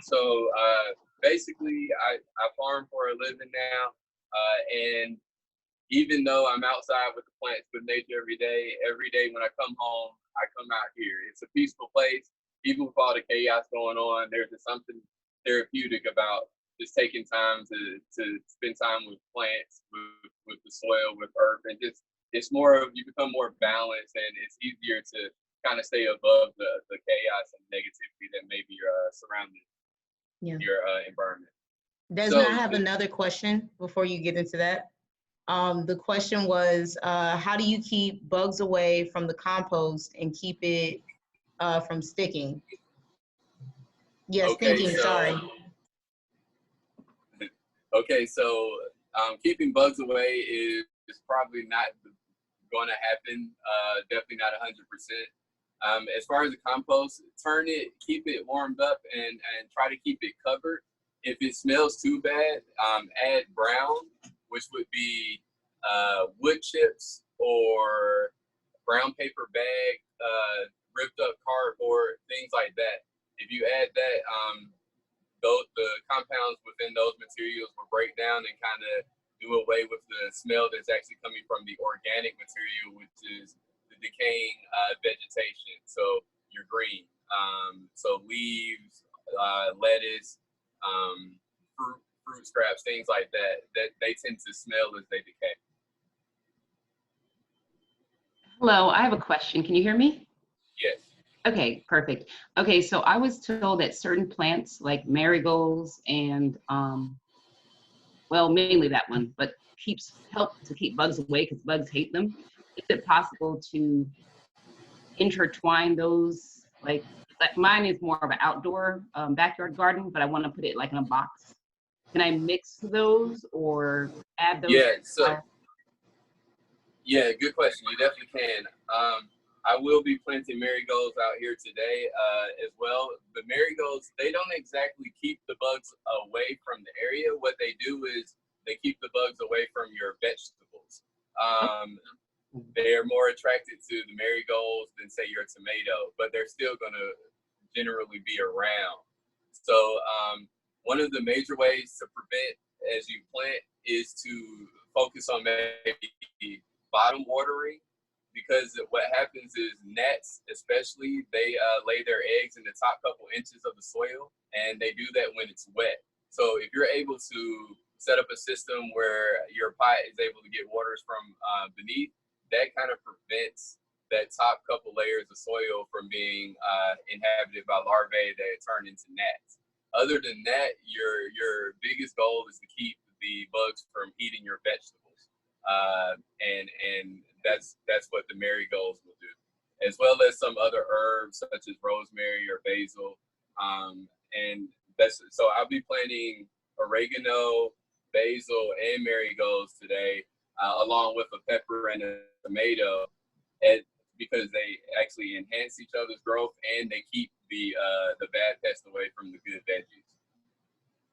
So basically, I farm for a living now, and even though I'm outside with the plants with nature every day when I come home, I come out here. It's a peaceful place. Even with all the chaos going on, there's just something therapeutic about just taking time to spend time with plants, with the soil, with earth, and just it's more of you become more balanced, and it's easier to kind of stay above the chaos and negativity that maybe you're surrounding your environment. Desmond, I have another question before you get into that. The question was, how do you keep bugs away from the compost and keep it from sticking? Yes, okay, stinking, sorry. Okay, so keeping bugs away is probably not going to happen, definitely not 100%. As far as the compost, keep it warmed up and try to keep it covered. If it smells too bad, add brown, which would be wood chips or brown paper bag, ripped up cardboard, things like that. If you add that, the compounds within those materials will break down and kind of do away with the smell that's actually coming from the organic material, which is the decaying vegetation. So your green, so leaves, lettuce, fruit scraps, things like that, that they tend to smell as they decay. Hello, I have a question. Can you hear me? Yes. Okay, perfect. Okay, so I was told that certain plants like marigolds and, well, mainly that one, but help to keep bugs away because bugs hate them. Is it possible to intertwine those? Like mine is more of an outdoor backyard garden, but I want to put it like in a box. Can I mix those or add those? Yeah, good question. You definitely can. I will be planting marigolds out here today as well. The marigolds, they don't exactly keep the bugs away from the area. What they do is they keep the bugs away from your vegetables. They're more attracted to the marigolds than say your tomato, but they're still going to generally be around. So one of the major ways to prevent as you plant is to focus on maybe bottom watering, because what happens is gnats, especially, they lay their eggs in the top couple inches of the soil, and they do that when it's wet. So if you're able to set up a system where your pot is able to get waters from beneath, that kind of prevents that top couple layers of soil from being inhabited by larvae that turn into gnats. Other than that, your biggest goal is to keep the bugs from eating your vegetables. And that's what the marigolds will do, as well as some other herbs such as rosemary or basil. And so I'll be planting oregano, basil, and marigolds today, along with a pepper and a tomato, because they actually enhance each other's growth and they keep the bad pests away from the good veggies.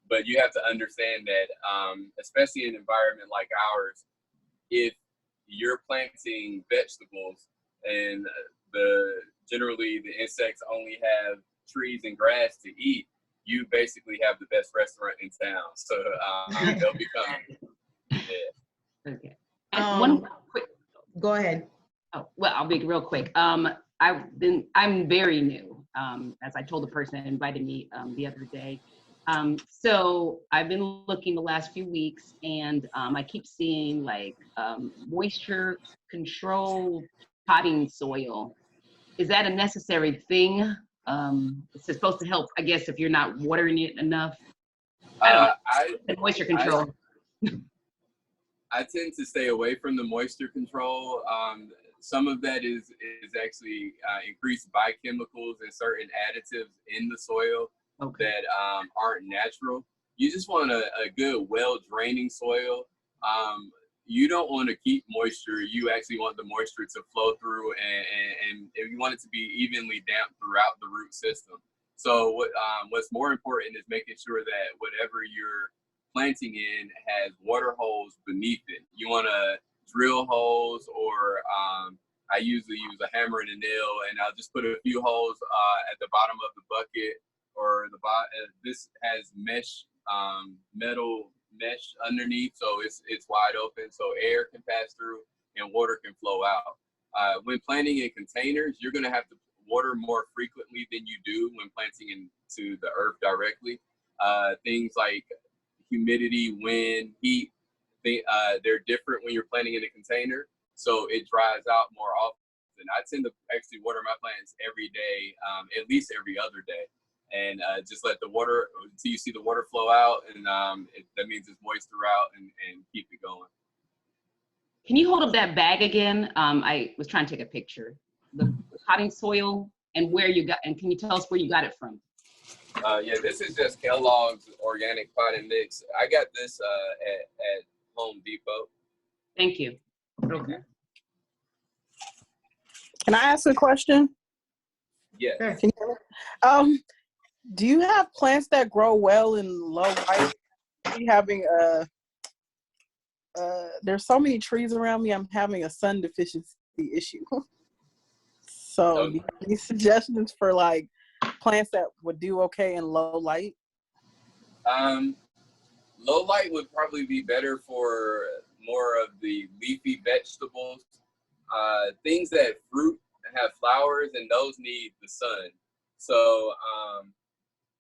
But you have to understand that, especially in an environment like ours, if you're planting vegetables and generally the insects only have trees and grass to eat, you basically have the best restaurant in town. So they'll be coming. Yeah. Okay. And one quick. Go ahead. Oh, well, I'll be real quick. I'm very new, as I told the person that invited me the other day. So I've been looking the last few weeks, and I keep seeing like moisture control potting soil. Is that a necessary thing? It's supposed to help, I guess, if you're not watering it enough. I don't know. Moisture control. I tend to stay away from the moisture control. Some of that is actually increased biochemicals and certain additives in the soil. Okay. That aren't natural. You just want a good, well-draining soil. You don't want to keep moisture. You actually want the moisture to flow through, and you want it to be evenly damp throughout the root system. So what's more important is making sure that whatever you're planting in has water holes beneath it. You want to drill holes, or I usually use a hammer and a nail, and I'll just put a few holes at the bottom of the bucket, or this has metal mesh underneath, so it's wide open, so air can pass through and water can flow out. When planting in containers, you're going to have to water more frequently than you do when planting into the earth directly. Things like humidity, wind, heat, they're different when you're planting in a container, so it dries out more often. I tend to actually water my plants every day, at least every other day, and just let the water until you see the water flow out, and that means it's moist throughout, and keep it going. Can you hold up that bag again? I was trying to take a picture. The potting soil and and can you tell us where you got it from? Yeah, this is just Kellogg's organic potting mix. I got this at Home Depot. Thank you. Okay. Can I ask a question? Yeah. Sure. Do you have plants that grow well in low light? There's so many trees around me. I'm having a sun deficiency issue. So, do you have any suggestions for like plants that would do okay in low light? Low light would probably be better for more of the leafy vegetables. Things that fruit have flowers, and those need the sun. So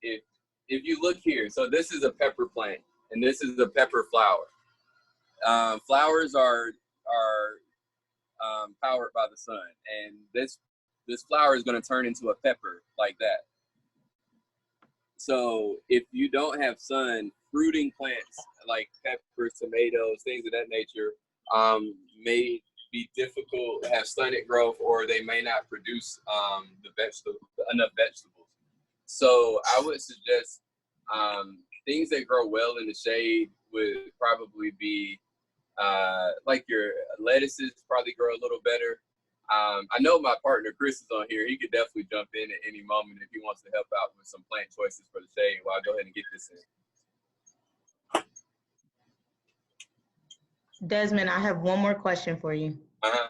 if you look here, so this is a pepper plant, and this is a pepper flower. Flowers are powered by the sun, and this flower is going to turn into a pepper like that. So if you don't have sun, fruiting plants like peppers, tomatoes, things of that nature may be difficult, have stunted growth, or they may not produce enough vegetables. So I would suggest things that grow well in the shade would probably be like your lettuces probably grow a little better. I know my partner Chris is on here. He could definitely jump in at any moment if he wants to help out with some plant choices for the shade. Well, I'll go ahead and get this in. Desmond, I have one more question for you. Uh-huh.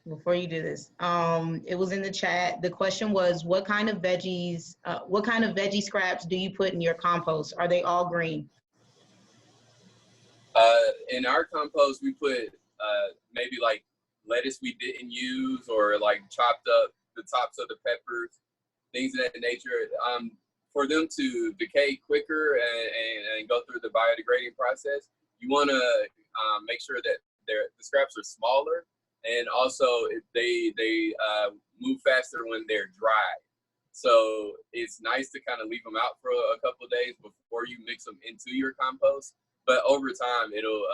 Before you do this. It was in the chat. The question was, what kind of veggie scraps do you put in your compost? Are they all green? In our compost, we put maybe like lettuce we didn't use, or like chopped up the tops of the peppers, things of that nature. For them to decay quicker and go through the biodegrading process, you want to make sure that the scraps are smaller, and also they move faster when they're dry. So it's nice to kind of leave them out for a couple of days before you mix them into your compost. But over time, it'll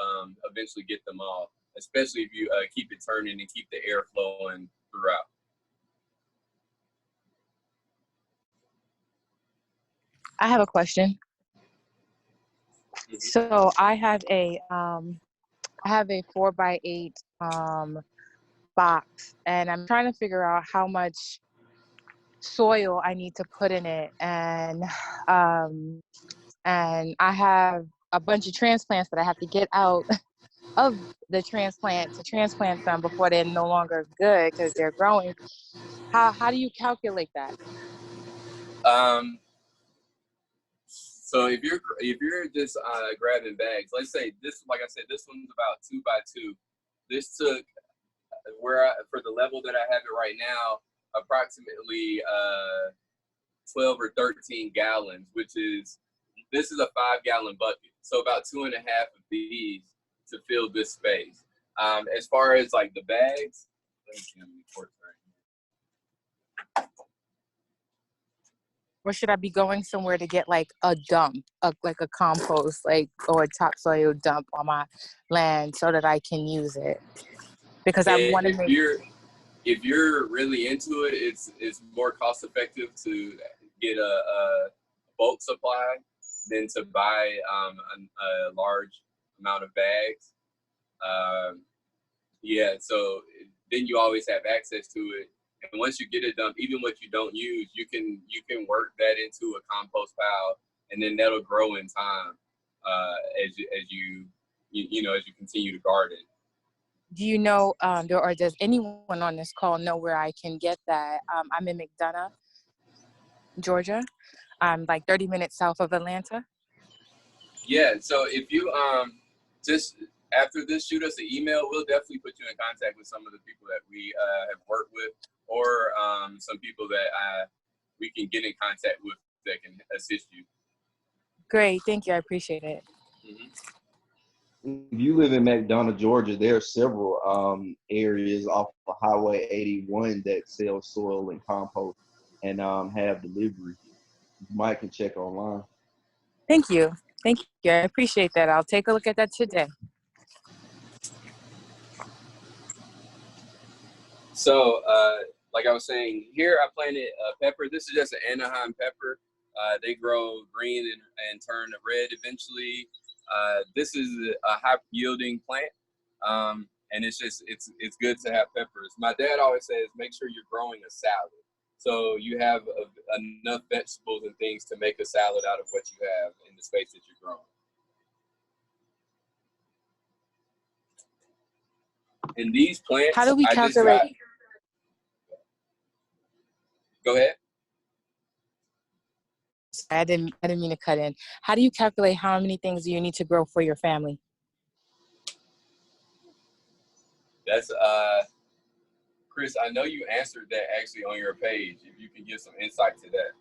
eventually get them off, especially if you keep it turning and keep the air flowing throughout. I have a question. Mm-hmm. So I have a 4x8 box, and I'm trying to figure out how much soil I need to put in it, and I have a bunch of transplants that I have to get out of the transplant to transplant them before they're no longer good because they're growing. How do you calculate that? So if you're just grabbing bags, let's say this, like I said, this one's about 2x2. This took for the level that I have it right now, approximately 12 or 13 gallons, this is a 5-gallon bucket. So about 2.5 of these to fill this space. As far as like the bags, let me see how many quarts are in here. Or should I be going somewhere to get like a dump, like a compost, or a topsoil dump on my land so that I can use it? Because I want to make. If you're really into it, it's more cost effective to get a bulk supply than to buy a large amount of bags. So then you always have access to it. And once you get it done, even what you don't use, you can work that into a compost pile, and then that'll grow in time as you continue to garden. Do you know, or does anyone on this call know where I can get that? I'm in McDonough, Georgia. I'm like 30 minutes south of Atlanta. Yeah, so if you just after this, shoot us an email. We'll definitely put you in contact with some of the people that we have worked with, or some people that we can get in contact with that can assist you. Great, thank you. I appreciate it. If you live in McDonough, Georgia, there are several areas off of Highway 81 that sell soil and compost and have delivery. You might can check online. Thank you. Thank you. I appreciate that. I'll take a look at that today. So, like I was saying, here I planted pepper. This is just an Anaheim pepper. They grow green and turn to red eventually. This is a high yielding plant, and it's good to have peppers. My dad always says, make sure you're growing a salad, so you have enough vegetables and things to make a salad out of what you have in the space that you're growing. And these plants, How do we calculate? Go ahead. I didn't mean to cut in. How do you calculate how many things do you need to grow for your family? That's Chris, I know you answered that actually on your page. If you can give some insight to that.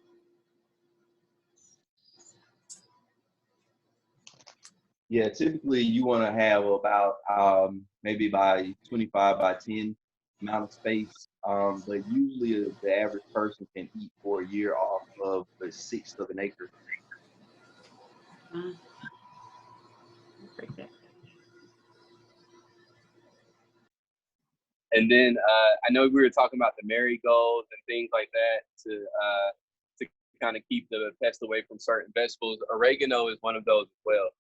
Yeah, typically you want to have about maybe by 25 by 10 amount of space. But usually the average person can eat for a year off of a sixth of an acre. And then I know we were talking about the marigolds and things like that to kind of keep the pest away from certain vegetables. Oregano is one of those as well.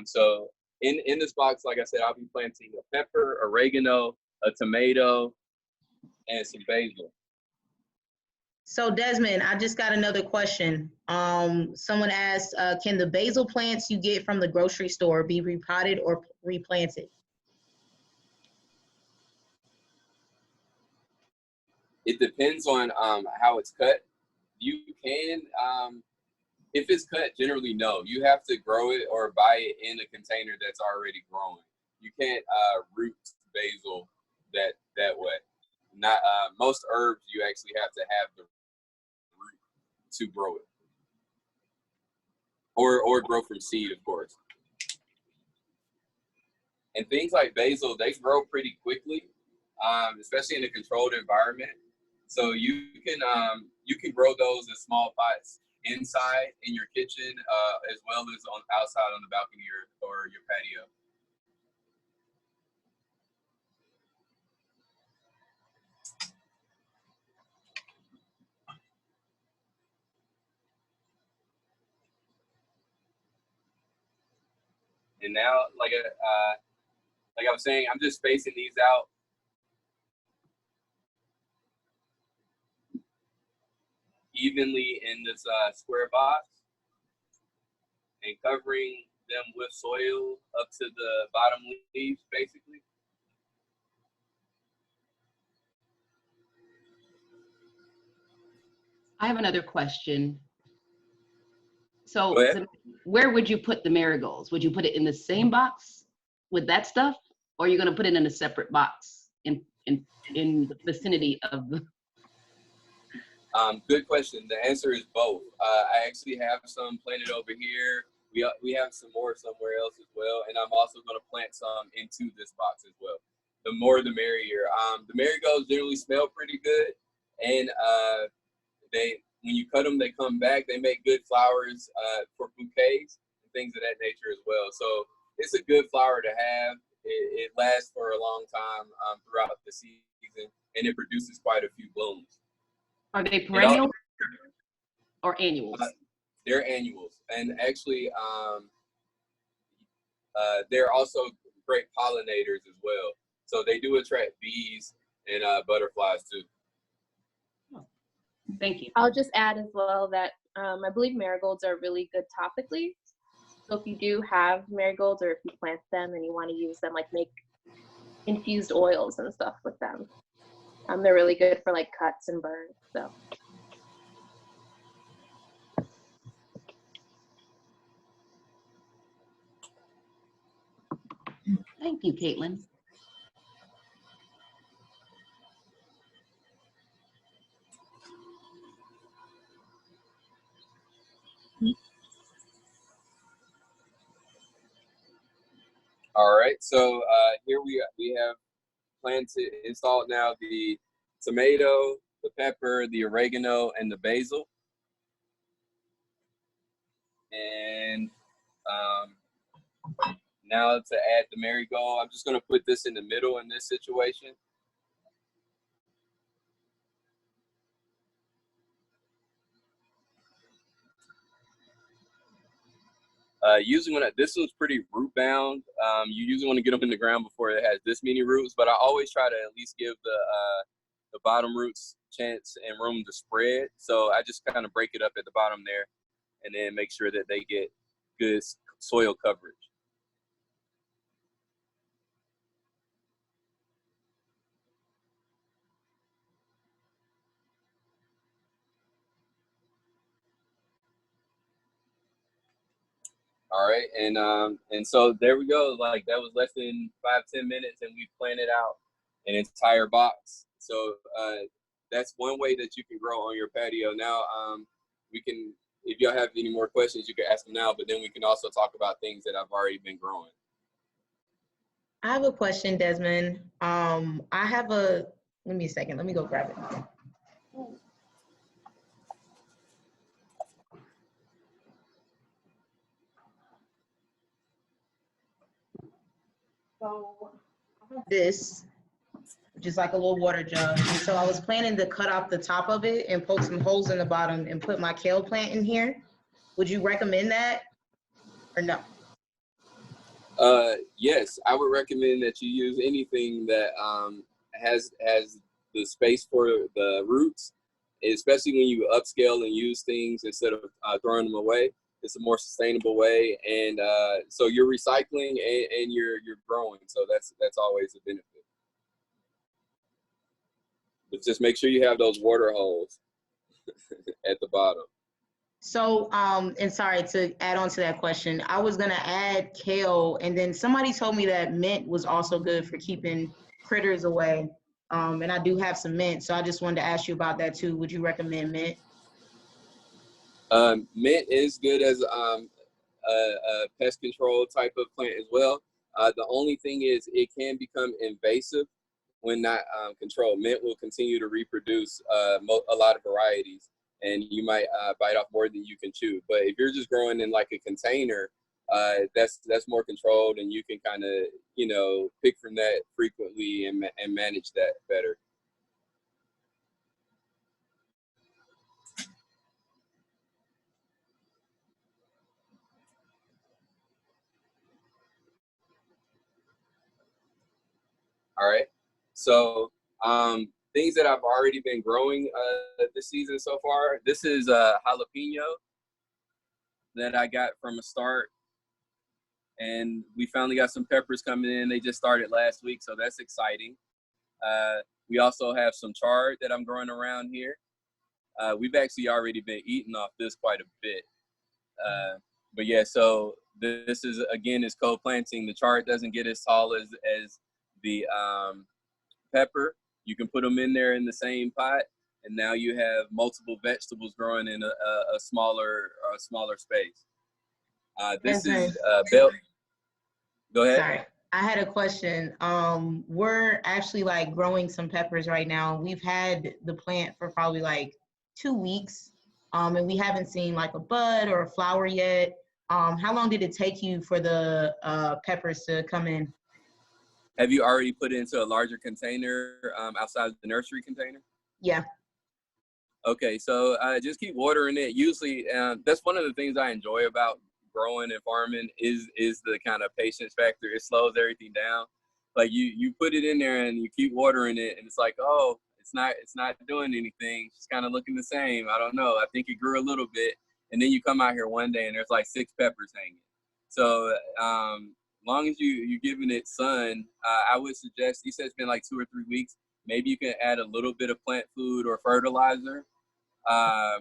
So in this box, like I said, I'll be planting a pepper, oregano, a tomato, and some basil. So Desmond, I just got another question. Someone asked, can the basil plants you get from the grocery store be repotted or replanted? It depends on how it's cut. You can, if it's cut, generally no. You have to grow it or buy it in a container that's already growing. You can't root basil that way. Not most herbs, you actually have to have the root to grow it, or grow from seed, of course. And things like basil, they grow pretty quickly, especially in a controlled environment. So you can grow those in small pots inside in your kitchen, as well as outside on the balcony or your patio. And now, like I was saying, I'm just spacing these out. Evenly in this square box and covering them with soil up to the bottom leaves, basically. I have another question. So Go ahead. where would you put the marigolds? Would you put it in the same box with that stuff? Or are you gonna put it in a separate box in the vicinity of the... Good question. The answer is both. I actually have some planted over here. We have some more somewhere else as well. And I'm also gonna plant some into this box as well. The more the merrier. The marigolds generally smell pretty good. And when you cut them, they come back. They make good flowers for bouquets and things of that nature as well. So it's a good flower to have. It lasts for a long time throughout the season, and it produces quite a few blooms. Are they perennial or annuals? They're annuals, and actually, they're also great pollinators as well. So they do attract bees and butterflies too. Thank you. I'll just add as well that I believe marigolds are really good topically. So if you do have marigolds, or if you plant them and you want to use them, like make infused oils and stuff with them, they're really good for like cuts and burns. So Thank you, Caitlin. All right, so here we have planted, installed now the tomato, the pepper, the oregano, and the basil. And now to add the marigold, I'm just gonna put this in the middle in this situation. Usually this one's pretty root bound. You usually want to get them in the ground before it has this many roots, but I always try to at least give the bottom roots chance and room to spread. So I just kind of break it up at the bottom there and then make sure that they get good soil coverage. All right, and so there we go. Like that was less than 5-10 minutes, and we planted out an entire box. So that's one way that you can grow on your patio. Now we can, if y'all have any more questions, you can ask them now. But then we can also talk about things that I've already been growing. I have a question, Desmond. Let me a second. Let me go grab it. So I have this, which is like a little water jug. And so I was planning to cut off the top of it and poke some holes in the bottom and put my kale plant in here. Would you recommend that or no? Yes, I would recommend that you use anything that has the space for the roots, especially when you upscale and use things instead of throwing them away. It's a more sustainable way, and so you're recycling and you're growing. So that's always a benefit. But just make sure you have those water holes at the bottom. So, and sorry to add on to that question, I was gonna add kale, and then somebody told me that mint was also good for keeping critters away. And I do have some mint, so I just wanted to ask you about that too. Would you recommend mint? Mint is good as a pest control type of plant as well. The only thing is it can become invasive when not controlled. Mint will continue to reproduce a lot of varieties, and you might bite off more than you can chew. But if you're just growing in like a container, that's more controlled, and you can kind of pick from that frequently and manage that better. All right. So things that I've already been growing this season so far. This is jalapeno that I got from a start, and we finally got some peppers coming in. They just started last week, so that's exciting. We also have some chard that I'm growing around here. We've actually already been eating off this quite a bit. But yeah, so this is, again, is co-planting. The chard doesn't get as tall as the pepper. You can put them in there in the same pot, and now you have multiple vegetables growing in a smaller space. This is Bell. Go ahead. Sorry, I had a question. We're actually like growing some peppers right now. We've had the plant for probably like 2 weeks, and we haven't seen like a bud or a flower yet. How long did it take you for the peppers to come in? Have you already put it into a larger container outside the nursery container? Yeah. Okay, so just keep watering it. Usually, that's one of the things I enjoy about growing and farming is the kind of patience factor. It slows everything down. Like you put it in there and you keep watering it, and it's like, oh, it's not doing anything. It's kind of looking the same. I don't know. I think it grew a little bit, and then you come out here one day and there's like 6 peppers hanging. So long as you're giving it sun, I would suggest, you said it's been like 2 or 3 weeks, maybe you can add a little bit of plant food or fertilizer, but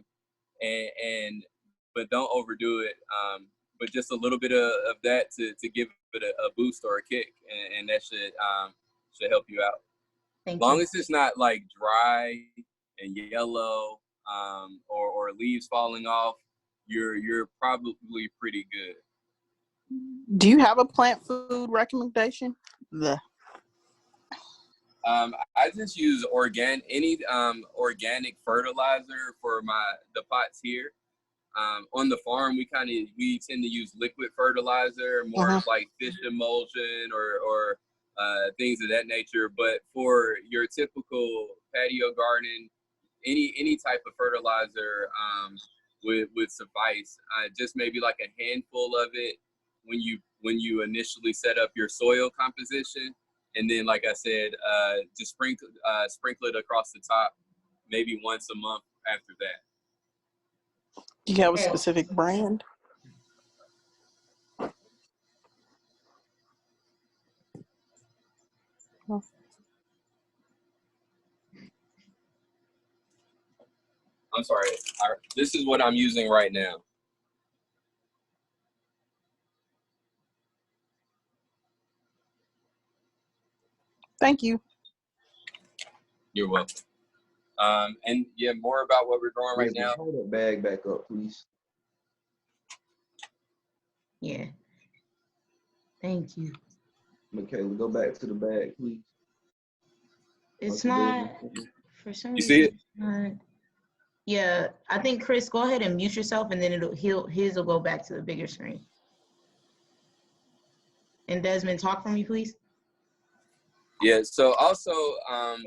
don't overdo it. but just a little bit of that to give it a boost or a kick, and that should help you out. Thank As long you. as it's not like dry and yellow, or leaves falling off, you're probably pretty good. Do you have a plant food recommendation? I just use organic fertilizer for the pots here. On the farm, we tend to use liquid fertilizer, more of like fish emulsion or things of that nature. But for your typical patio garden, any type of fertilizer would suffice. Just maybe like a handful of it when you initially set up your soil composition, and then, like I said, just sprinkle it across the top, maybe once a month after that. Do you have a specific brand? I'm sorry. This is what I'm using right now. Thank you. You're welcome. And yeah, more about what we're growing right now. Hold that bag back up, please. Yeah. Thank you. Michaela, go back to the bag, please. It's not, for some You reason. see it? Not, yeah, I think Chris, go ahead and mute yourself, and then his will go back to the bigger screen. And Desmond, talk for me, please. Yeah. So also,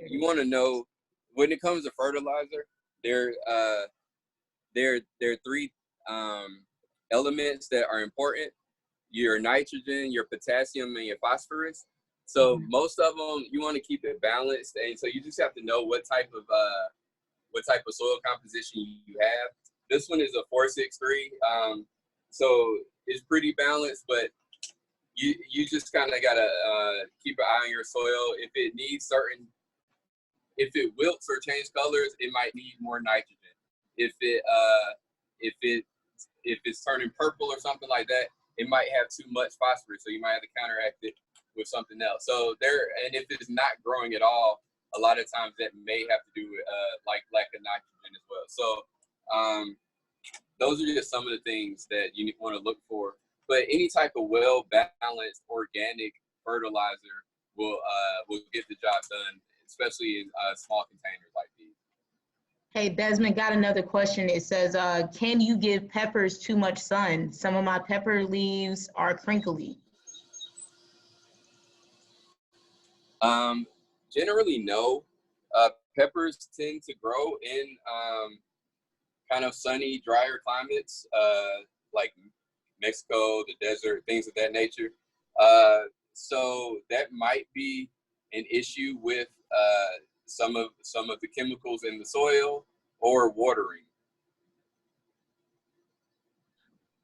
you want to know when it comes to fertilizer, there are three elements that are important: your nitrogen, your potassium, and your phosphorus. So most of them you want to keep it balanced, and so you just have to know what type of soil composition you have. This one is a 4-6-3, so it's pretty balanced, but you just kind of gotta keep an eye on your soil. If it wilts or change colors, it might need more nitrogen. If it's turning purple or something like that, it might have too much phosphorus, so you might have to counteract it with something else. And if it's not growing at all, a lot of times that may have to do with like lack of nitrogen as well. So those are just some of the things that you want to look for. But any type of well-balanced organic fertilizer will get the job done, especially in small containers like these. Hey, Desmond, got another question. It says, can you give peppers too much sun? Some of my pepper leaves are crinkly. Generally, no. Peppers tend to grow in kind of sunny, drier climates, like Mexico, the desert, things of that nature. So that might be an issue with some of the chemicals in the soil or watering.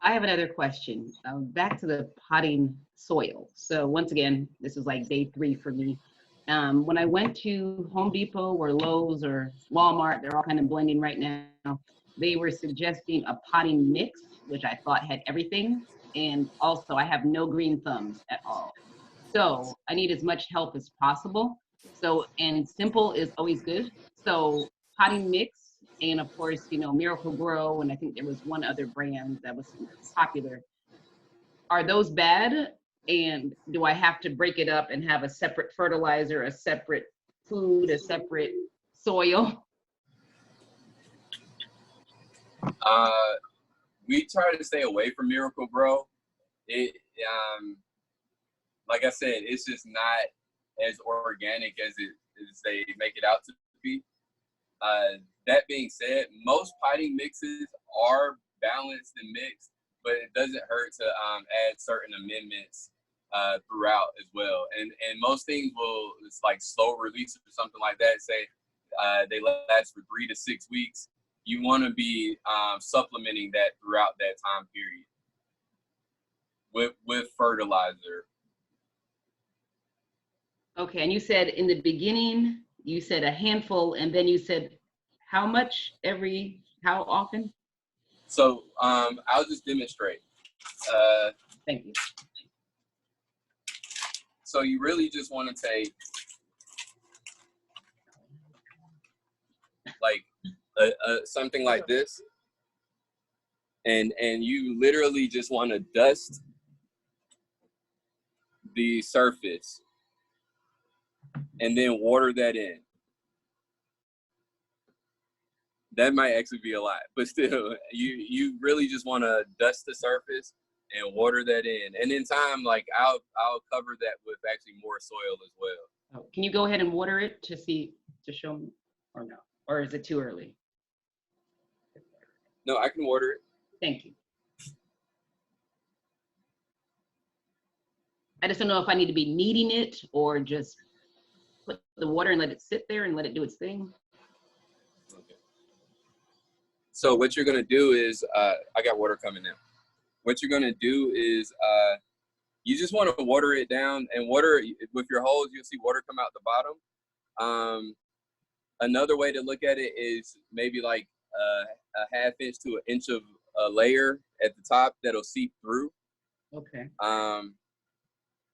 I have another question. Back to the potting soil. So once again, this is like day 3 for me. When I went to Home Depot or Lowe's or Walmart, they're all kind of blending right now. They were suggesting a potting mix, which I thought had everything. And also I have no green thumbs at all. So I need as much help as possible. So, and simple is always good. So potting mix, and of course, Miracle Grow, and I think there was one other brand that was popular. Are those bad? And do I have to break it up and have a separate fertilizer, a separate food, a separate soil? We try to stay away from Miracle Grow. It, like I said, it's just not as organic as they make it out to be. That being said, most potting mixes are balanced and mixed, but it doesn't hurt to add certain amendments throughout as well. And most things it's like slow release or something like that. Say they last for 3 to 6 weeks. You want to be supplementing that throughout that time period with fertilizer. Okay, and you said in the beginning, you said a handful, and then you said how much how often? So I'll just demonstrate. Thank you. So you really just want to take like something like this, and you literally just want to dust the surface and then water that in. That might actually be a lot, but still, you really just want to dust the surface and water that in, and in time, like I'll cover that with actually more soil as well. Oh, can you go ahead and water it to show me, or no, or is it too early? No, I can water it. Thank you. I just don't know if I need to be kneading it or just put the water and let it sit there and let it do its thing. Okay. So what you're gonna do is, I got water coming now. What you're gonna do is, you just want to water it down and water with your hose. You'll see water come out the bottom. Another way to look at it is maybe like a half inch to an inch of a layer at the top that'll seep through. Okay.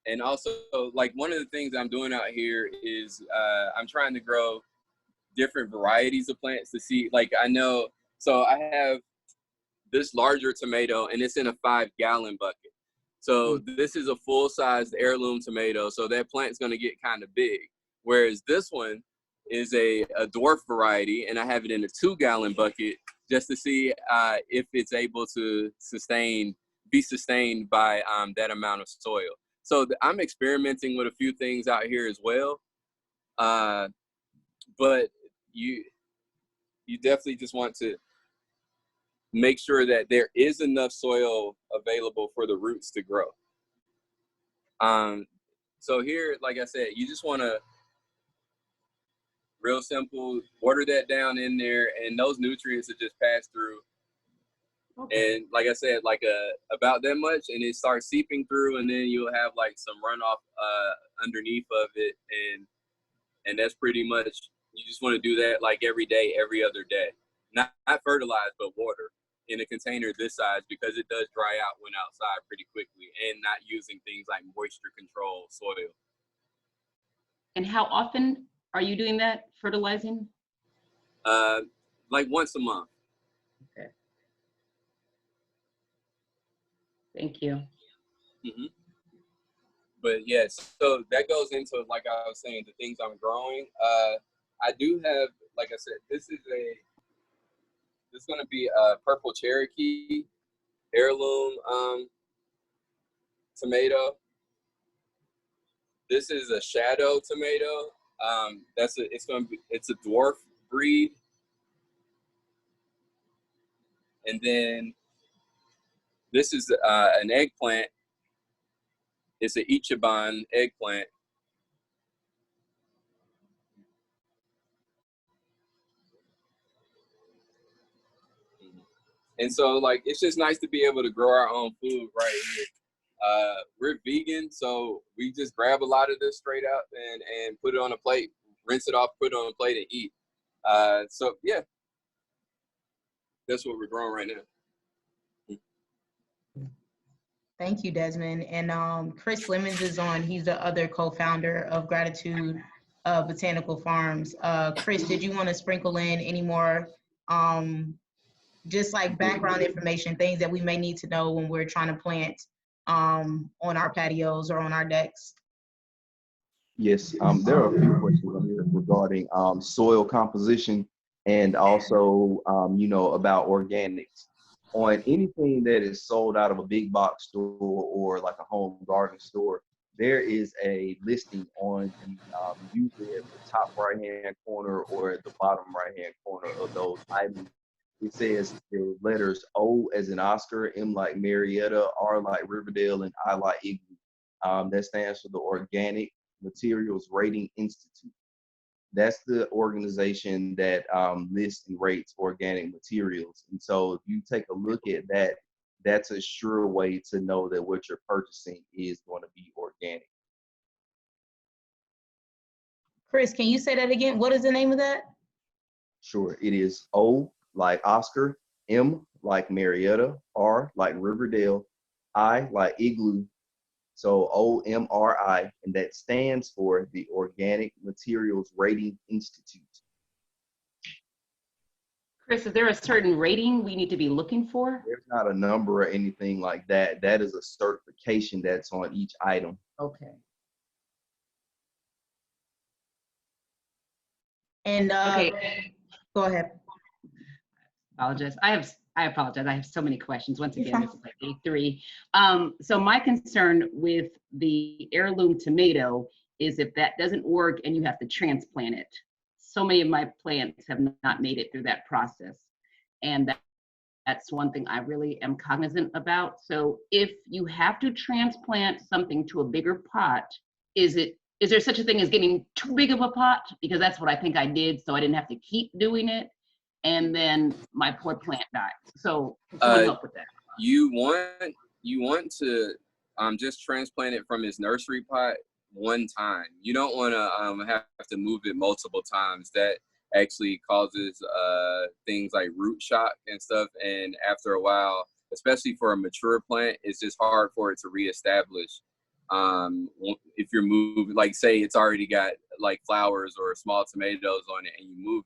And also, like one of the things I'm doing out here is I'm trying to grow different varieties of plants to see, like I know, so I have this larger tomato and it's in a 5-gallon bucket. So this is a full-sized heirloom tomato. So that plant's gonna get kind of big. Whereas this one is a dwarf variety and I have it in a 2-gallon bucket just to see if it's able to be sustained by that amount of soil. So I'm experimenting with a few things out here as well. But you definitely just want to make sure that there is enough soil available for the roots to grow. So here, like I said, you just want to, real simple, water that down in there and those nutrients will just pass through. Okay. And like I said, like about that much, and it starts seeping through, and then you'll have like some runoff underneath of it, and that's pretty much, you just want to do that like every day, every other day. Not fertilize, but water in a container this size, because it does dry out when outside pretty quickly, and not using things like moisture control soil. And how often are you doing that, fertilizing? Like once a month. Okay. Thank you. Mm-hmm. But yes, so that goes into, like I was saying, the things I'm growing. I do have, like I said, this is going to be a purple Cherokee heirloom tomato. This is a shadow tomato. It's a dwarf breed. And then this is an eggplant. It's an Ichiban eggplant. And so, like, it's just nice to be able to grow our own food right here. We're vegan, so we just grab a lot of this straight out and put it on a plate, rinse it off, put it on a plate and eat. So yeah, that's what we're growing right now. Thank you, Desmond. And Chris Lemons is on. He's the other co-founder of Gratitude Botanical Farms. Chris, did you want to sprinkle in any more just like background information, things that we may need to know when we're trying to plant on our patios or on our decks? Yes, there are a few questions here regarding soil composition and also, about organics. On anything that is sold out of a big box store or like a home garden store, there is a listing on the, usually at the top right-hand corner or at the bottom right-hand corner of those items. It says the letters O as in Oscar, M like Marietta, R like Riverdale, and I like Igloo. That stands for the Organic Materials Rating Institute. That's the organization that lists and rates organic materials. And so if you take a look at that, that's a sure way to know that what you're purchasing is going to be organic. Chris, can you say that again? What is the name of that? Sure, it is O like Oscar, M like Marietta, R like Riverdale, I, like igloo. So OMRI, and that stands for the Organic Materials Rating Institute. Chris, is there a certain rating we need to be looking for? There's not a number or anything like that. That is a certification that's on each item. Okay. And Okay. go ahead. Apologize. I apologize. I have so many questions. Once You're again, fine. this is like day 3. So my concern with the heirloom tomato is if that doesn't work and you have to transplant it. So many of my plants have not made it through that process. And that's one thing I really am cognizant about. So if you have to transplant something to a bigger pot, is there such a thing as getting too big of a pot? Because that's what I think I did, so I didn't have to keep doing it. And then my poor plant died. So someone help with that. You want to just transplant it from his nursery pot one time. You don't want to have to move it multiple times. That actually causes things like root shock and stuff. And after a while, especially for a mature plant, it's just hard for it to reestablish. If you're moving, like say it's already got like flowers or small tomatoes on it, and you move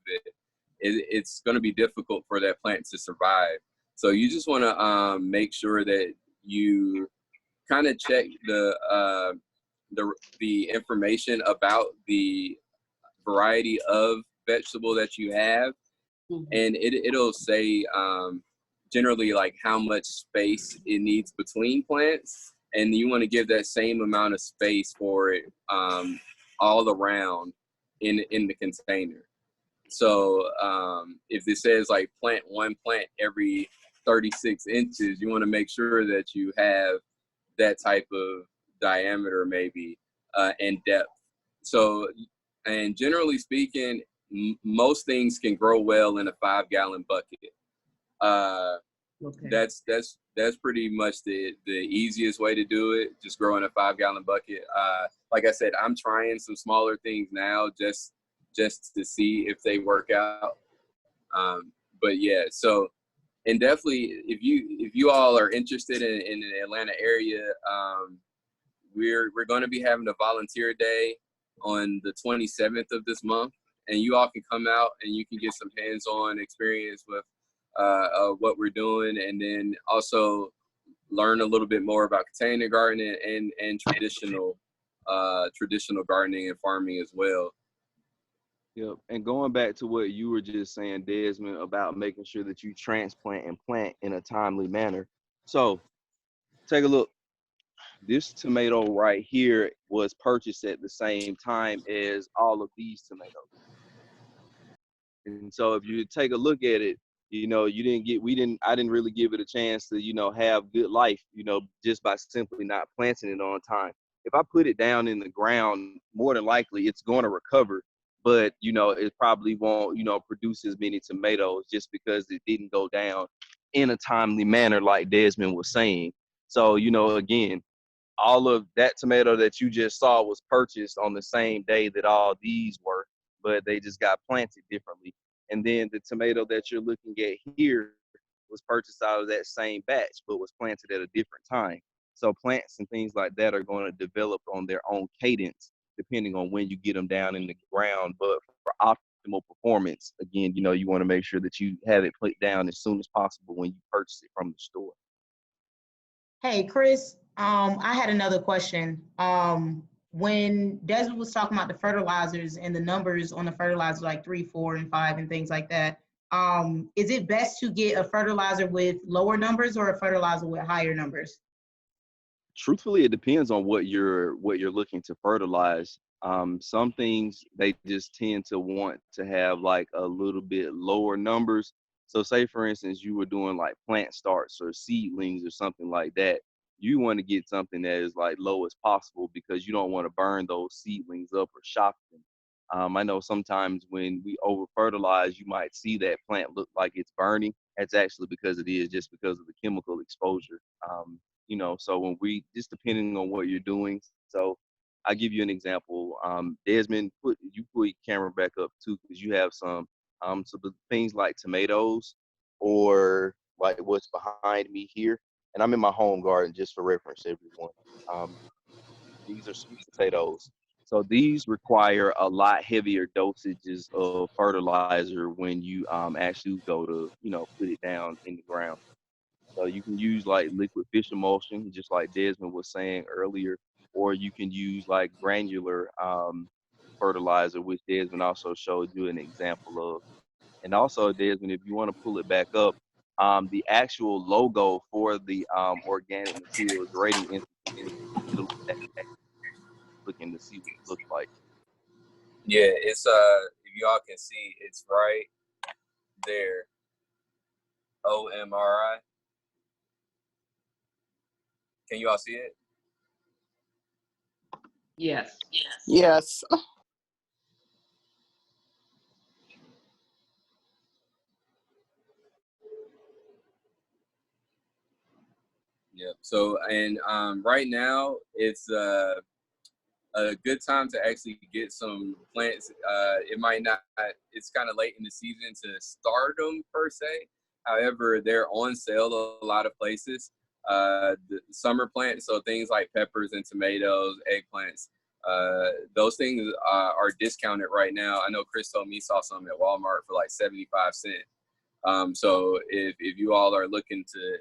it's going to be difficult for that plant to survive. So you just want to make sure that you kind of check the information about the variety of vegetable that you have, and it'll say generally like how much space it needs between plants, and you want to give that same amount of space for it all around in the container. So if it says like plant one plant every 36 inches, you want to make sure that you have that type of diameter maybe and depth. So, and generally speaking, most things can grow well in a 5-gallon bucket. Okay. That's pretty much the easiest way to do it. Just grow in a 5-gallon bucket. Like I said, I'm trying some smaller things now just to see if they work out. But yeah, so, and definitely if you all are interested in the Atlanta area, we're going to be having a volunteer day on the 27th of this month, and you all can come out and you can get some hands-on experience with what we're doing, and then also learn a little bit more about container gardening and traditional gardening and farming as well. Yep. And going back to what you were just saying, Desmond, about making sure that you transplant and plant in a timely manner. So take a look. This tomato right here was purchased at the same time as all of these tomatoes. And so if you take a look at it, I didn't really give it a chance to, have good life, just by simply not planting it on time. If I put it down in the ground, more than likely it's going to recover, but, it probably won't, produce as many tomatoes just because it didn't go down in a timely manner, like Desmond was saying. So, again, all of that tomato that you just saw was purchased on the same day that all these were, but they just got planted differently. And then the tomato that you're looking at here was purchased out of that same batch, but was planted at a different time. So plants and things like that are going to develop on their own cadence, depending on when you get them down in the ground. But for optimal performance, again, you want to make sure that you have it put down as soon as possible when you purchase it from the store. Hey, Chris, I had another question. When Desmond was talking about the fertilizers and the numbers on the fertilizer, like 3, 4, and 5 and things like that, is it best to get a fertilizer with lower numbers or a fertilizer with higher numbers? Truthfully, it depends on what you're looking to fertilize. Some things they just tend to want to have like a little bit lower numbers. So say for instance, you were doing like plant starts or seedlings or something like that. You want to get something that is like low as possible because you don't want to burn those seedlings up or shock them. I know sometimes when we over fertilize, you might see that plant look like it's burning. That's actually because it is just because of the chemical exposure. So when we, just depending on what you're doing. So I'll give you an example. Desmond, put your camera back up too, because you have some so the things like tomatoes or like what's behind me here. and I'm in my home garden just for reference, everyone. These are sweet potatoes. So these require a lot heavier dosages of fertilizer when you actually go to, put it down in the ground. So you can use like liquid fish emulsion, just like Desmond was saying earlier, or you can use like granular fertilizer, which Desmond also showed you an example of. And also, Desmond, if you want to pull it back up, the actual logo for the organic material is rating in the middle of that, looking to see what it looks like. Yeah, it's if y'all can see, it's right there. OMRI. Can you all see it? Yes. Yes. Yep. So, and right now it's a good time to actually get some plants. It might not, it's kind of late in the season to start them per se. However, they're on sale a lot of places. The summer plants, so things like peppers and tomatoes, eggplants, those things are discounted right now. I know Chris told me he saw some at Walmart for like 75 cents. So if you all are looking to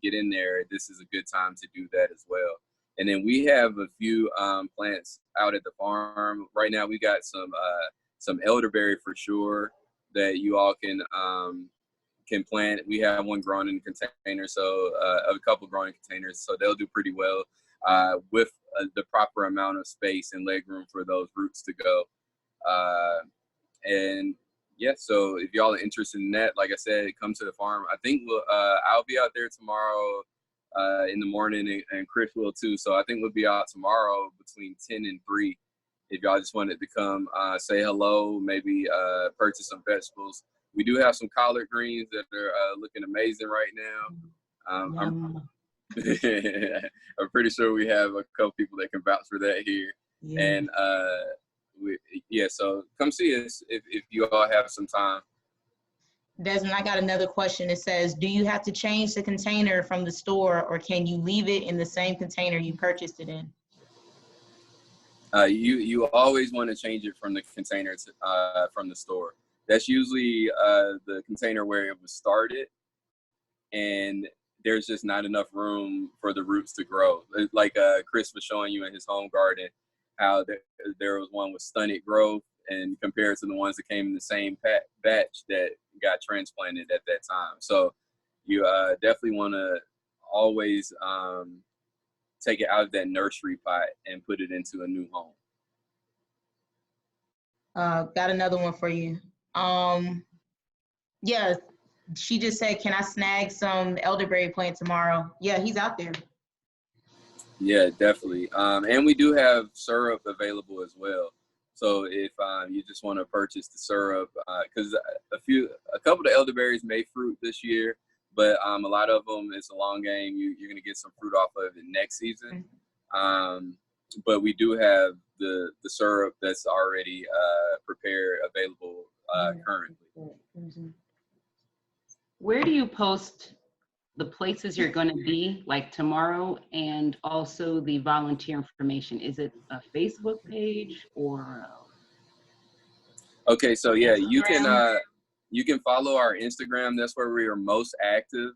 get in there, this is a good time to do that as well. And then we have a few plants out at the farm right now. We got some elderberry for sure that you all can plant. We have one growing in a container, so a couple growing in containers, so they'll do pretty well with the proper amount of space and leg room for those roots to go. And yeah, so if y'all are interested in that, like I said, come to the farm. I think I'll be out there tomorrow in the morning, and Chris will too. So I think we'll be out tomorrow between 10 and 3. If y'all just wanted to come say hello, maybe purchase some vegetables. We do have some collard greens that are looking amazing right now. I'm pretty sure we have a couple people that can vouch for that here. Yeah. And so come see us if you all have some time. Desmond, I got another question. It says, do you have to change the container from the store, or can you leave it in the same container you purchased it in? You always want to change it from the container from the store. That's usually the container where it was started, and there's just not enough room for the roots to grow. Like Chris was showing you in his home garden, how there was one with stunted growth, and compared to the ones that came in the same batch that got transplanted at that time. So you definitely want to always take it out of that nursery pot and put it into a new home. Got another one for you. Yeah, she just said, can I snag some elderberry plant tomorrow? Yeah, he's out there. Yeah, definitely. And we do have syrup available as well. So if you just want to purchase the syrup, because a couple of the elderberries may fruit this year, but a lot of them, it's a long game. You're going to get some fruit off of it next season. But we do have the syrup that's already prepared, available currently. Where do you post the places you're going to be, like tomorrow, and also the volunteer information? Is it a Facebook page or? Okay, so yeah, you can follow our Instagram. That's where we are most active.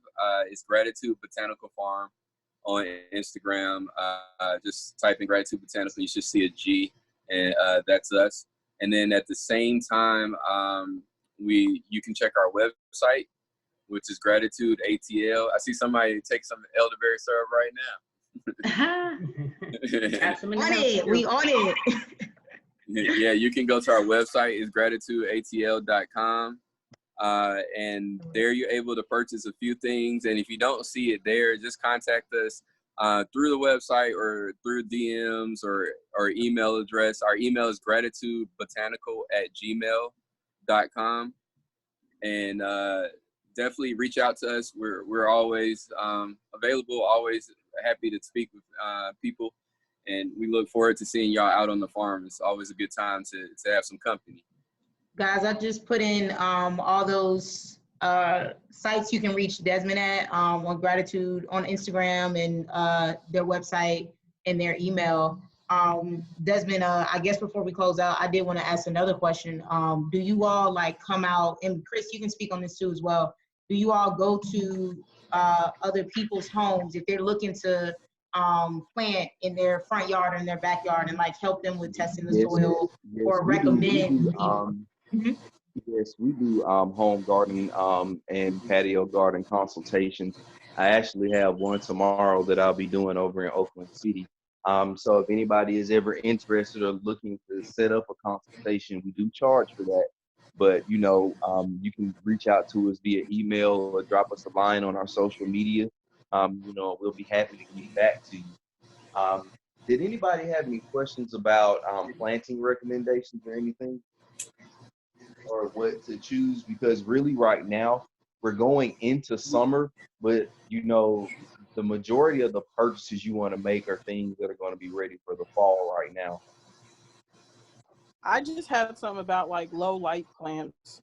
It's Gratitude Botanical Farm on Instagram. Just type in Gratitude Botanical. You should see a G, and that's us. And then at the same time, you can check our website, which is Gratitude ATL. I see somebody take some elderberry syrup right now. We on it. Yeah, you can go to our website. It's gratitudeatl.com. And there you're able to purchase a few things. And if you don't see it there, just contact us through the website or through DMs or email address. Our email is gratitudebotanical@gmail.com. And definitely reach out to us. We're always available, always happy to speak with people. And we look forward to seeing y'all out on the farm. It's always a good time to have some company. Guys, I just put in all those sites you can reach Desmond at on Gratitude on Instagram and their website and their email. Desmond, I guess before we close out, I did want to ask another question. Do you all like come out, and Chris, you can speak on this too as well. Do you all go to other people's homes if they're looking to plant in their front yard or in their backyard and like help them with testing the soil or we do. recommend people? Mhm. Yes, we do home garden and patio garden consultations. I actually have one tomorrow that I'll be doing over in Oakland City. So if anybody is ever interested or looking to set up a consultation, we do charge for that. But you can reach out to us via email or drop us a line on our social media. We'll be happy to get back to you. Did anybody have any questions about planting recommendations or anything? Or what to choose, because really right now we're going into summer, but the majority of the purchases you want to make are things that are going to be ready for the fall right now. I just had some about like low light plants.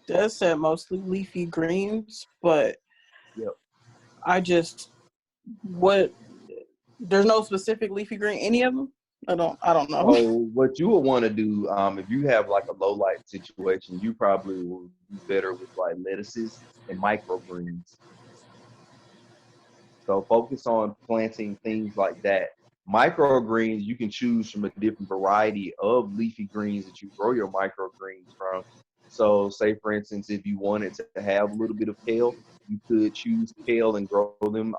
Des said mostly leafy greens, but Yep. there's no specific leafy green, any of them? I don't know. So what you would want to do, if you have like a low light situation, you probably will do better with like lettuces and microgreens. So focus on planting things like that. Microgreens, you can choose from a different variety of leafy greens that you grow your microgreens from. So say, for instance, if you wanted to have a little bit of kale, you could choose kale and grow them,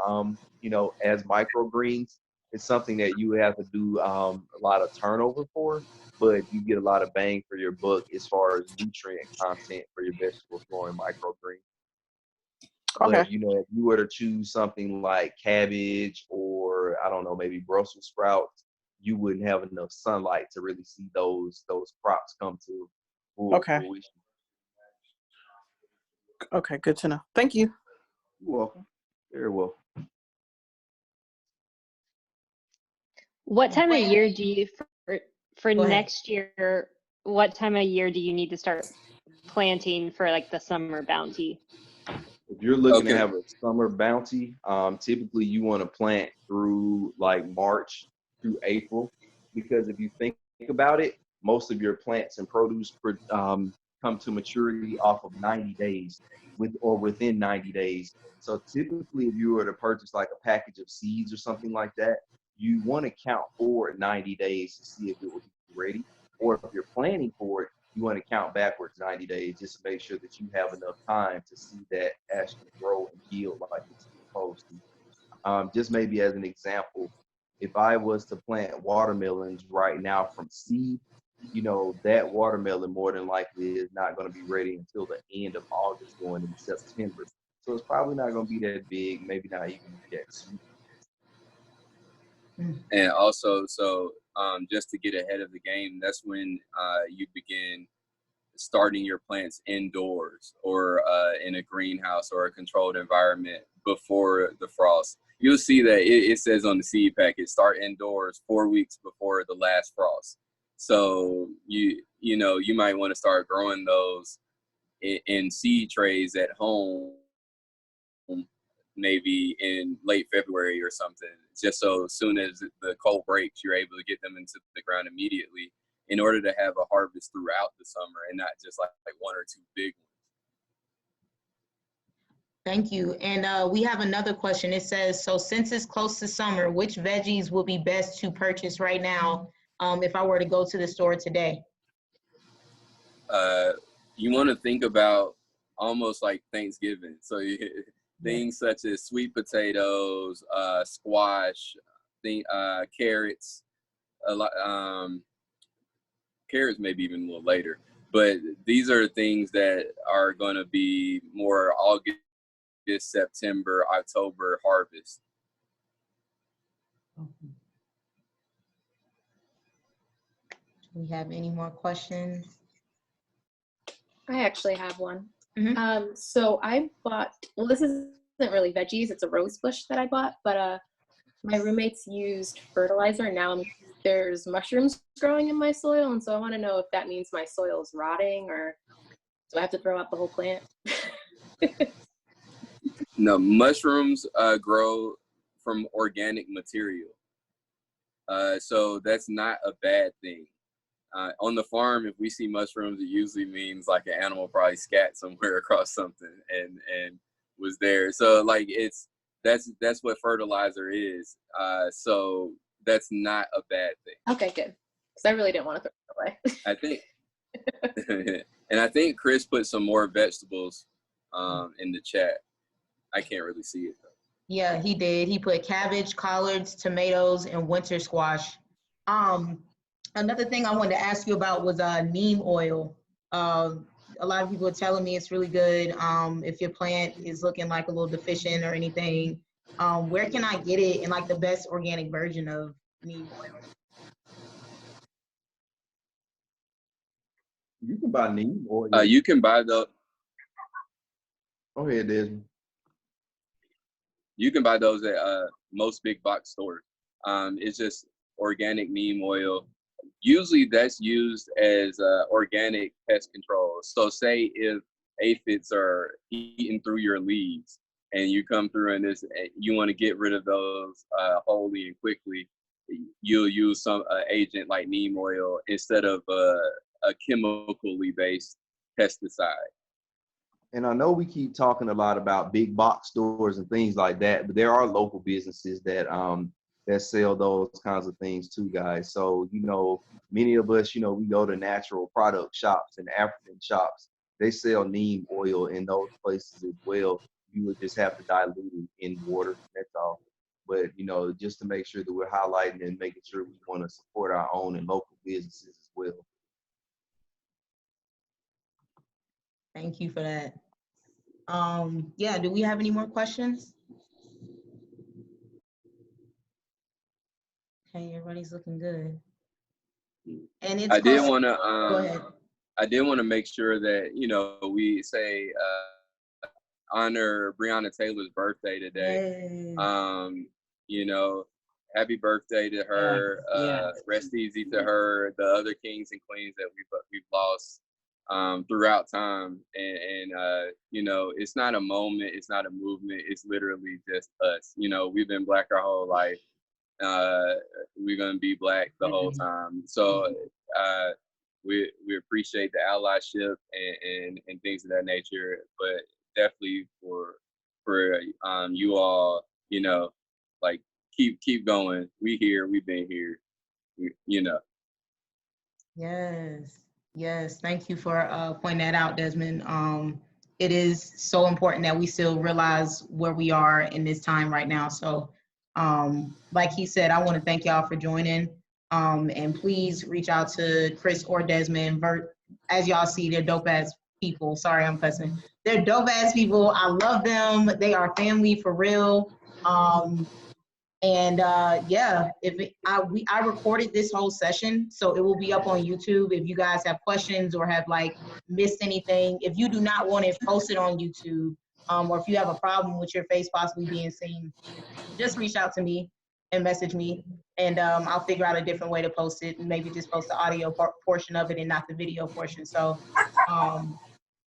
as microgreens. It's something that you would have to do a lot of turnover for, but you get a lot of bang for your buck as far as nutrient content for your vegetables growing microgreens. Okay. But if you were to choose something like cabbage or I don't know, maybe Brussels sprouts, you wouldn't have enough sunlight to really see those crops come to full fruition. Okay, good to know. Thank you. You're welcome. Very well. What time of year do you for Go ahead. next year? What time of year do you need to start planting for like the summer bounty? If you're looking to have a summer bounty, typically you want to plant through like March through April, because if you think about it, most of your plants and produce come to maturity off of 90 days within 90 days. So typically if you were to purchase like a package of seeds or something like that, you want to count forward 90 days to see if it will be ready. Or if you're planning for it, you want to count backwards 90 days just to make sure that you have enough time to see that actually grow and yield like it's supposed to. Just maybe as an example, if I was to plant watermelons right now from seed, that watermelon more than likely is not going to be ready until the end of August going into September. So it's probably not going to be that big, maybe not even that sweet. And also, just to get ahead of the game, that's when you begin starting your plants indoors or in a greenhouse or a controlled environment before the frost. You'll see that it says on the seed packet, start indoors 4 weeks before the last frost. So you might want to start growing those in seed trays at home, maybe in late February or something, just so as soon as the cold breaks, you're able to get them into the ground immediately in order to have a harvest throughout the summer and not just like one or two big ones. Thank you. And we have another question. It says, so since it's close to summer, which veggies will be best to purchase right now if I were to go to the store today? You want to think about almost like Thanksgiving. So things such as sweet potatoes, squash, carrots, carrots maybe even a little later. But these are things that are going to be more August, September, October harvest. Do we have any more questions? I actually have one. Mm-hmm. So I bought, well, this isn't really veggies, it's a rose bush that I bought, but my roommates used fertilizer and now there's mushrooms growing in my soil, and so I want to know if that means my soil is rotting or do I have to throw out the whole plant? No, mushrooms grow from organic material. So that's not a bad thing. On the farm, if we see mushrooms, it usually means like an animal probably scat somewhere across something and was there. So like that's what fertilizer is. So that's not a bad thing. Okay, good. Because I really didn't want to throw it away. I think, and I think Chris put some more vegetables in the chat. I can't really see it though. Yeah, he did. He put cabbage, collards, tomatoes, and winter squash. Another thing I wanted to ask you about was neem oil. A lot of people are telling me it's really good. If your plant is looking like a little deficient or anything, where can I get it in like the best organic version of neem oil? You can buy neem oil. You can buy the. Go ahead, Desmond. You can buy those at most big box stores. It's just organic neem oil. Usually that's used as organic pest control. So say if aphids are eating through your leaves and you come through and you want to get rid of those wholly and quickly, you'll use some agent like neem oil instead of a chemically based pesticide. And I know we keep talking a lot about big box stores and things like that, but there are local businesses that sell those kinds of things too, guys. So, many of us, we go to natural product shops and African shops. They sell neem oil in those places as well. You would just have to dilute it in water. That's all. But, just to make sure that we're highlighting and making sure we want to support our own and local businesses as well. Thank you for that. Yeah, do we have any more questions? Okay, everybody's looking good. And it's I did called- want to Go ahead. I did want to make sure that we say honor Breonna Taylor's birthday today. Yes. Happy birthday to her. Yes. Rest easy to her, the other kings and queens that we've lost throughout time. And it's not a moment, it's not a movement, it's literally just us. We've been Black our whole life. We're gonna be Black the whole time. So we appreciate the allyship and things of that nature, but definitely for you all, like keep going. We've been here, Yes. Thank you for pointing that out, Desmond. It is so important that we still realize where we are in this time right now. So, like he said, I want to thank y'all for joining. And please reach out to Chris or Desmond. As y'all see, they're dope ass people. Sorry, I'm cussing. They're dope ass people. I love them. They are family for real. Yeah, I recorded this whole session, so it will be up on YouTube. If you guys have questions or have like missed anything, if you do not want it posted on YouTube, or if you have a problem with your face possibly being seen, just reach out to me and message me, and I'll figure out a different way to post it, and maybe just post the audio portion of it and not the video portion. So,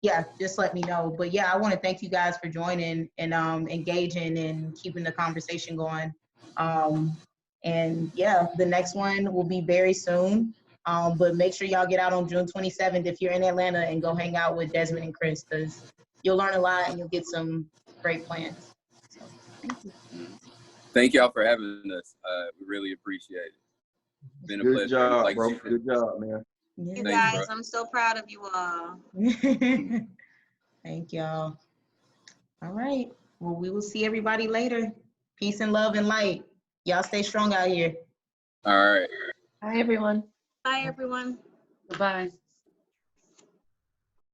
yeah, just let me know. But yeah, I want to thank you guys for joining and engaging and keeping the conversation going. And yeah, the next one will be very soon. But make sure y'all get out on June 27th if you're in Atlanta and go hang out with Desmond and Chris, because you'll learn a lot and you'll get some great plans. So thank you. Thank y'all for having us. We really appreciate it. It's been a pleasure. Good job, bro. Good job, man. Yeah. You Thanks, guys, bro. I'm so proud of you all. Thank y'all. All right. Well, we will see everybody later. Peace and love and light. Y'all stay strong out here. All right. Hi, everyone. Bye, everyone. Bye.